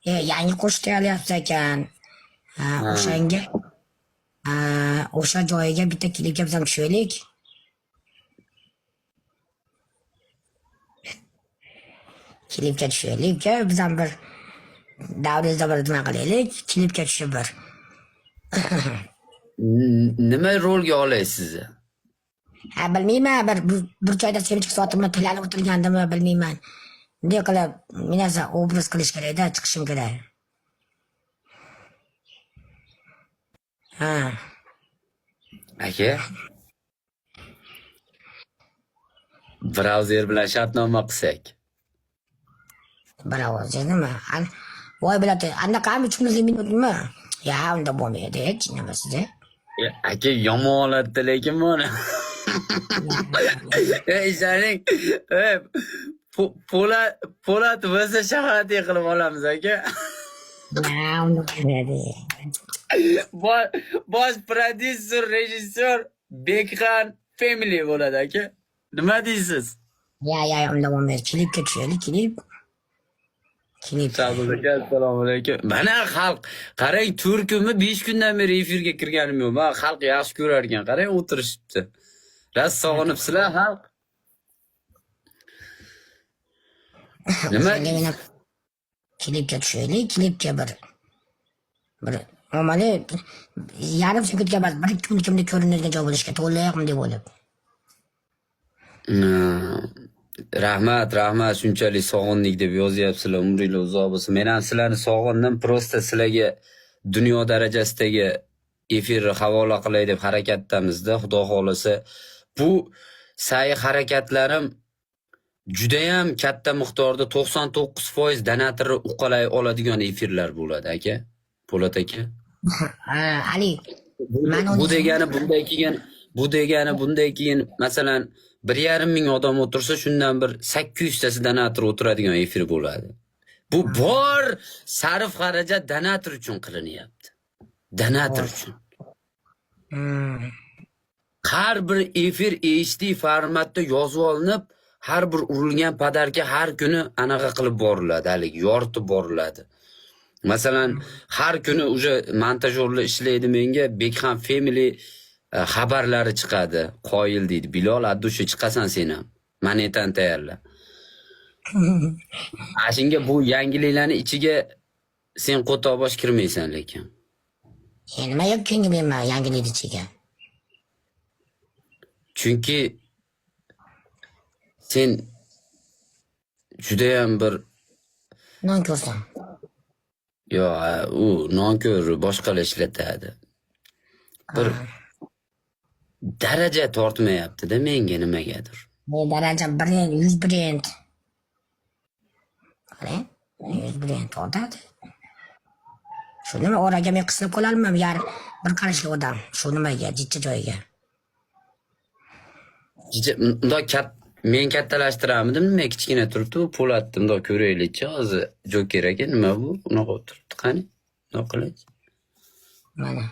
Yangi qo'shiq tayyorlayapti ekan. O'shanga o'sha joyiga bitta klipga biz ham tushaylik. Klipga tushaylik. Biz ham bir davringizda bir nima qilaylik. Klipga tushib bir. Nima rolga olaysiz? Bilmayman, bir joyda semchik sotimni tilanib o'tirgandimi bilmayman. Bunday qilib, men esa obraz qilish kerak-da, chiqishim kerak. Aka, brauzer bilan shartnoma qilsak. Bravo, nima? Voy biladi, anaqami 3 minutmi? Ya, unda bo'lmaydi, hech nimasiz. Aka yomon holatda lekin buni. Ishaning Po'lat bo'lsa shaharda qilib olamiz aka. Ya, unda bo'lmaydi. Bosh prodyuser, rejissyor Bekxan Family bo'ladi aka. Nima deysiz? Ya, unda bo'lmaydi. Klipga tushaylik, klip. Assalomu alaykum. Mana xalq, qarang, 4 kunmi 5 kundan beri efirga kirganim yo'q. Men xalq yaxshi ko'rar ekan. Qarang, o'tirishibdi. Rost sog'inibsizlar xalq. Nima? Klipga tushaylik, klipga bir omali yarim sekundga emas, 1-2 kun kimda ko'rinadigan joy bo'lishga to'liqmi bo'lib. Rahmat, shunchalik sog'indik deb yozyapsizlar. Umringiz uzoq bo'lsin. Men ham sizlarni sog'indim. Prosta sizlarga dunyo darajasidagi efirni havola qilay deb harakatdamizda. Xudo xolasa, bu sa'y harakatlarim juda ham katta miqdorda 99% donatorni uqalay oladigan efirlar bo'ladi aka. Po'lat aka. Ali, bu degani bunday keyin masalan 1,5 ming odam o'tirsa, shundan bir 800 tasi donator o'tiradigan efir bo'ladi. Bu bor sarf xarajat donator uchun qilinyapti. Donator uchun. Har bir efir HD formatda yozib olinib, har bir urilgan padarga har kuni anaqa qilib boriladi, haligi yoritib boriladi. Masalan, har kuni o'sha montajyorlar ishlaydi, menga Bekxan Family xabarlari chiqadi. Qoyil deydi. Bilol, addushi chiqasan sen ham. Manetan tayyorla. Ashunga bu yangiliklarning ichiga sen qo'tobosh kirmaysan lekin. Nima yo'q kirmayman yangilik ichiga. Chunki sen juda ham bir non ko'rsan. Yo, u nonko'r boshqalar ishlatadi. Bir daraja tortmayapti-da menga nimagadir. Daraja 100 brend. Qarang, 100 brend tortadi. Shu nima oraga men qisilib qolarman, yar bir qarashli odam. Shu nimaga, jichcha joyiga. Men kattalashtiramidim, nima kichkina turibdi, bu Po'latni bundoq ko'raylikchi, hozir Joker aka, nima bu? Unaqa turibdi, qani? Nima qilaylik? Mana.